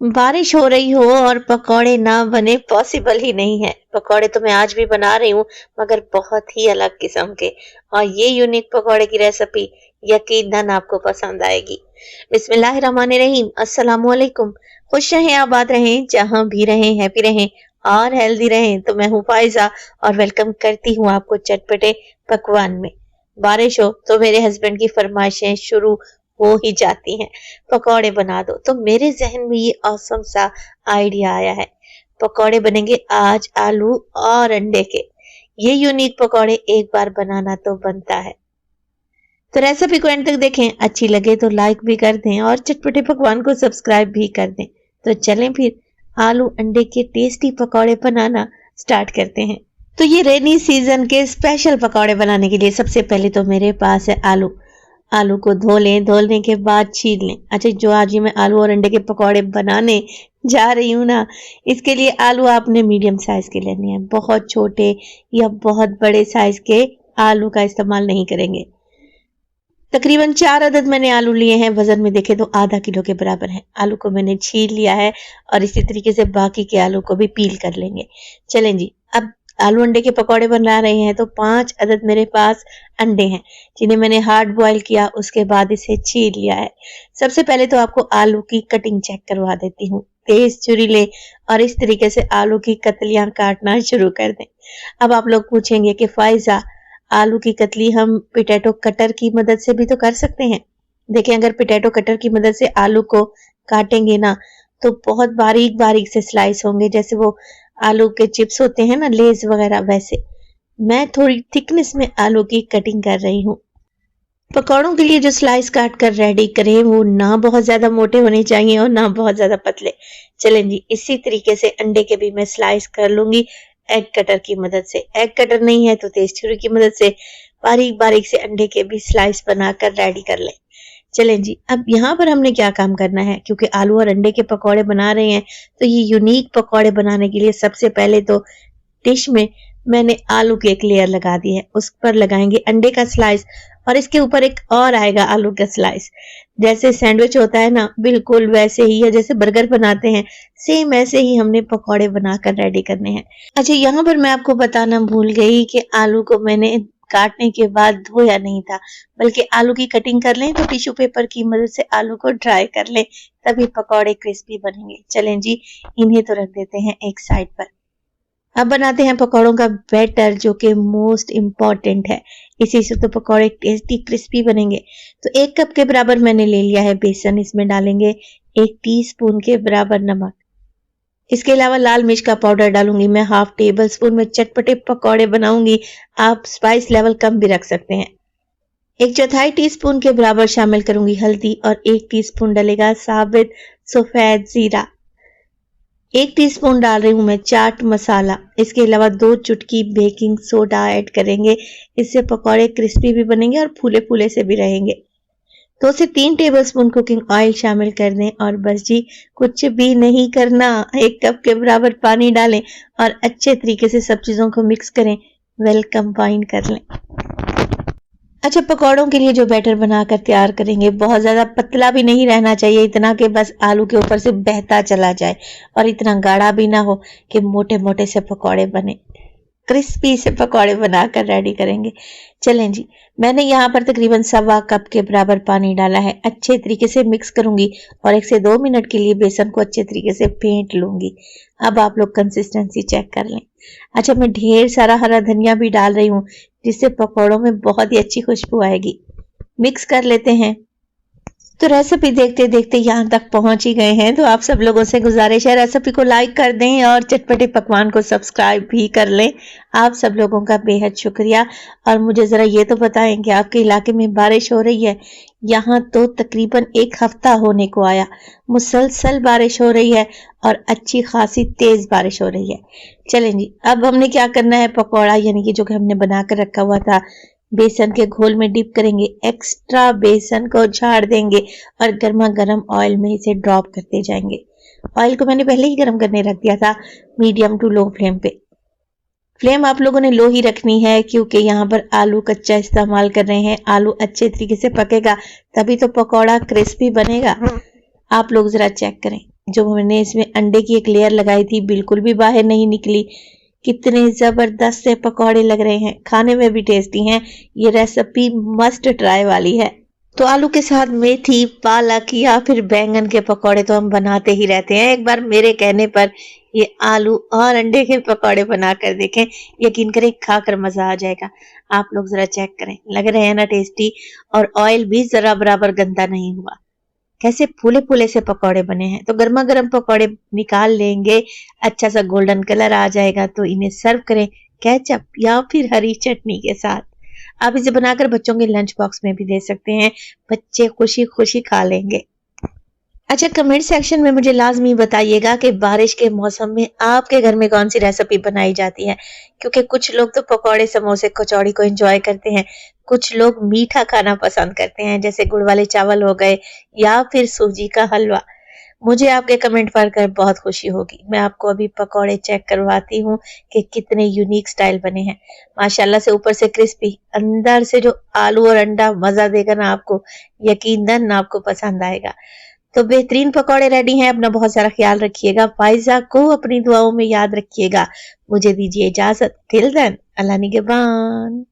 बारिश हो रही हो और पकौड़े ना बने पॉसिबल ही नहीं है। पकौड़े तो मैं आज भी बना रही हूँ, मगर बहुत ही अलग किस्म के। और ये यूनिक पकौड़े की रेसिपी यकीनन आपको पसंद आएगी। बिस्मिल्लाहिर्रहमानिर्रहीम, अस्सलामु अलैकुम। खुश रहें, आबाद रहें, जहां भी रहें, हैप्पी रहें और हेल्दी रहें। तो मैं हूँ फाइजा और वेलकम करती हूँ आपको चटपटे पकवान में। बारिश हो तो मेरे हस्बैंड की फरमाइशें शुरू हो ही जाती हैं, पकौड़े बना दो। तो मेरे जहन में ये औसम सा आइडिया आया है। पकौड़े बनेंगे आज आलू और अंडे के। ये यूनिक पकौड़े एक बार बनाना तो बनता है। तो रेसिपी को एंड तक देखें, अच्छी लगे तो लाइक भी कर दें और चटपटे पकवान को सब्सक्राइब भी कर दें। तो चलें फिर आलू अंडे के टेस्टी पकौड़े बनाना स्टार्ट करते हैं। तो ये रेनी सीजन के स्पेशल पकौड़े बनाने के लिए सबसे पहले तो मेरे पास है आलू। आलू को धो लें, धोने के बाद छील लें। अच्छा, जो आज ये मैं आलू और अंडे के पकौड़े बनाने जा रही हूँ ना, इसके लिए आलू आपने मीडियम साइज के लेने हैं। बहुत छोटे या बहुत बड़े साइज के आलू का इस्तेमाल नहीं करेंगे। तकरीबन 4 अदद मैंने आलू लिए हैं। वजन में देखें तो आधा किलो के बराबर है। आलू को मैंने छील लिया है और इसी तरीके से बाकी के आलू को भी पील कर लेंगे। चलें जी, अब आलू अंडे के पकौड़े बना रहे हैं। तो 5 अदद मेरे पास अंडे हैं, जिन्हें मैंने हार्ड बॉईल किया, उसके बाद इसे छील लिया है। सबसे पहले तो आपको आलू की कटिंग चेक करवा देती हूँ। तेज छुरी ले और इस तरीके से आलू की कतलियां काटना शुरू कर दें। अब आप लोग पूछेंगे कि फाइजा, आलू की कतली हम पोटैटो कटर की मदद से भी तो कर सकते हैं। देखें, अगर पोटैटो कटर की मदद से आलू को काटेंगे ना, तो बहुत बारीक बारीक से स्लाइस होंगे, जैसे वो आलू के चिप्स होते हैं ना, लेज वगैरह, वैसे। मैं थोड़ी थिकनेस में आलू की कटिंग कर रही हूँ। पकौड़ों के लिए जो स्लाइस काट कर रेडी करें, वो ना बहुत ज्यादा मोटे होने चाहिए और ना बहुत ज्यादा पतले। चलें जी, इसी तरीके से अंडे के भी मैं स्लाइस कर लूंगी एग कटर की मदद से। एग कटर नहीं है तो तेज छुरी की मदद से बारीक बारीक से अंडे के भी स्लाइस बनाकर रेडी कर लें। चलें जी, अब यहाँ पर हमने क्या काम करना है, क्योंकि आलू और अंडे के पकौड़े बना रहे हैं, तो ये यूनिक पकौड़े बनाने के लिए सबसे पहले तो डिश में मैंने आलू की एक लेयर लगा दी है। उस पर लगाएंगे अंडे का स्लाइस और इसके ऊपर एक और आएगा आलू का स्लाइस। जैसे सैंडविच होता है ना, बिल्कुल वैसे ही, या जैसे बर्गर बनाते हैं, सेम ऐसे ही हमने पकौड़े बनाकर रेडी करने हैं। अच्छा, यहाँ पर मैं आपको बताना भूल गई कि आलू को मैंने काटने के बाद धोया नहीं था, बल्कि आलू की कटिंग कर लें तो टिश्यू पेपर की मदद से आलू को ड्राई कर लें, तभी पकौड़े क्रिस्पी बनेंगे। चलें जी, इन्हें तो रख देते हैं एक साइड पर। अब बनाते हैं पकौड़ों का बैटर, जो कि मोस्ट इम्पॉर्टेंट है। इसी से तो पकौड़े टेस्टी क्रिस्पी बनेंगे। तो 1 कप के बराबर मैंने ले लिया है बेसन। इसमें डालेंगे 1 टीस्पून के बराबर नमक। इसके अलावा लाल मिर्च का पाउडर डालूंगी मैं 1/2 टेबल स्पून। में चटपटे पकौड़े बनाऊंगी, आप स्पाइस लेवल कम भी रख सकते हैं। 1/4 टीस्पून के बराबर शामिल करूंगी हल्दी और 1 टीस्पून डलेगा साबित सफेद जीरा। 1 टीस्पून डाल रही हूं मैं चाट मसाला। इसके अलावा 2 चुटकी बेकिंग सोडा ऐड करेंगे। इससे पकौड़े क्रिस्पी भी बनेंगे और फूले फूले से भी रहेंगे। 2 से 3 टेबलस्पून कुकिंग ऑयल शामिल कर दें और बस जी, कुछ भी नहीं करना। 1 कप के बराबर पानी डालें और अच्छे तरीके से सब चीजों को मिक्स करें, वेल कंबाइन कर लें। अच्छा, पकौड़ों के लिए जो बैटर बनाकर तैयार करेंगे, बहुत ज्यादा पतला भी नहीं रहना चाहिए, इतना कि बस आलू के ऊपर से बहता चला जाए, और इतना गाढ़ा भी ना हो कि मोटे मोटे से पकौड़े बने। क्रिस्पी से पकौड़े बनाकर रेडी करेंगे। चलें जी, मैंने यहाँ पर तकरीबन 1/2 कप के बराबर पानी डाला है। अच्छे तरीके से मिक्स करूंगी और 1 से 2 मिनट के लिए बेसन को अच्छे तरीके से फेंट लूंगी। अब आप लोग कंसिस्टेंसी चेक कर लें। अच्छा, मैं ढेर सारा हरा धनिया भी डाल रही हूँ, जिससे पकौड़ों में बहुत ही अच्छी खुशबू आएगी। मिक्स कर लेते हैं। तो रेसिपी देखते देखते यहाँ तक पहुंच ही गए हैं, तो आप सब लोगों से गुजारिश है, रेसिपी को लाइक कर दें और चटपटे पकवान को सब्सक्राइब भी कर लें। आप सब लोगों का बेहद शुक्रिया। और मुझे जरा ये तो बताएं कि आपके इलाके में बारिश हो रही है? यहाँ तो तकरीबन 1 हफ्ता होने को आया, मुसलसल बारिश हो रही है और अच्छी खासी तेज बारिश हो रही है। चलें जी, अब हमने क्या करना है, पकौड़ा यानी कि जो कि हमने बनाकर रखा हुआ था, बेसन के घोल में डिप करेंगे। एक्स्ट्रा बेसन को झाड़ देंगे और गर्मा गर्म ऑयल में इसे ड्रॉप करते जाएंगे। ऑयल को मैंने पहले ही गर्म करने रख दिया था, मीडियम टू लो फ्लेम पे। फ्लेम आप लोगों ने लो ही रखनी है, क्योंकि यहाँ पर आलू कच्चा इस्तेमाल कर रहे हैं। आलू अच्छे तरीके से पकेगा तभी तो पकौड़ा क्रिस्पी बनेगा। आप लोग जरा चेक करें, जो मैंने इसमें अंडे की एक लेयर लगाई थी बिल्कुल भी बाहर नहीं निकली। कितने जबरदस्त से पकौड़े लग रहे हैं, खाने में भी टेस्टी हैं। ये रेसिपी मस्ट ट्राई वाली है। तो आलू के साथ मेथी, पालक या फिर बैंगन के पकौड़े तो हम बनाते ही रहते हैं। एक बार मेरे कहने पर ये आलू और अंडे के पकौड़े बनाकर देखें, यकीन करें खाकर मजा आ जाएगा। आप लोग जरा चेक करें, लग रहे हैं ना टेस्टी, और ऑयल भी जरा बराबर गंदा नहीं हुआ। कैसे फूले फूले से पकौड़े बने हैं। तो गर्मा गर्म पकौड़े निकाल लेंगे, अच्छा सा गोल्डन कलर आ जाएगा तो इन्हें सर्व करें केचप या फिर हरी चटनी के साथ। आप इसे बनाकर बच्चों के लंच बॉक्स में भी दे सकते हैं, बच्चे खुशी खुशी खा लेंगे। अच्छा, कमेंट सेक्शन में मुझे लाजमी बताइएगा कि बारिश के मौसम में आपके घर में कौन सी रेसिपी बनाई जाती है, क्योंकि कुछ लोग तो पकौड़े, समोसे, कचौड़ी को एंजॉय करते हैं, कुछ लोग मीठा खाना पसंद करते हैं, जैसे गुड़ वाले चावल हो गए या फिर सूजी का हलवा। मुझे आपके कमेंट पढ़कर बहुत खुशी होगी। मैं आपको अभी पकौड़े चेक करवाती हूँ कि कितने यूनिक स्टाइल बने हैं। माशाल्लाह से ऊपर से क्रिस्पी, अंदर से जो आलू और अंडा मजा देगा ना आपको, यकीनन आपको पसंद आएगा। तो बेहतरीन पकौड़े रेडी हैं। अपना बहुत सारा ख्याल रखिएगा। फाइजा को अपनी दुआओं में याद रखिएगा। मुझे दीजिए इजाजत। टिल देन, अल्लाह निगहबान।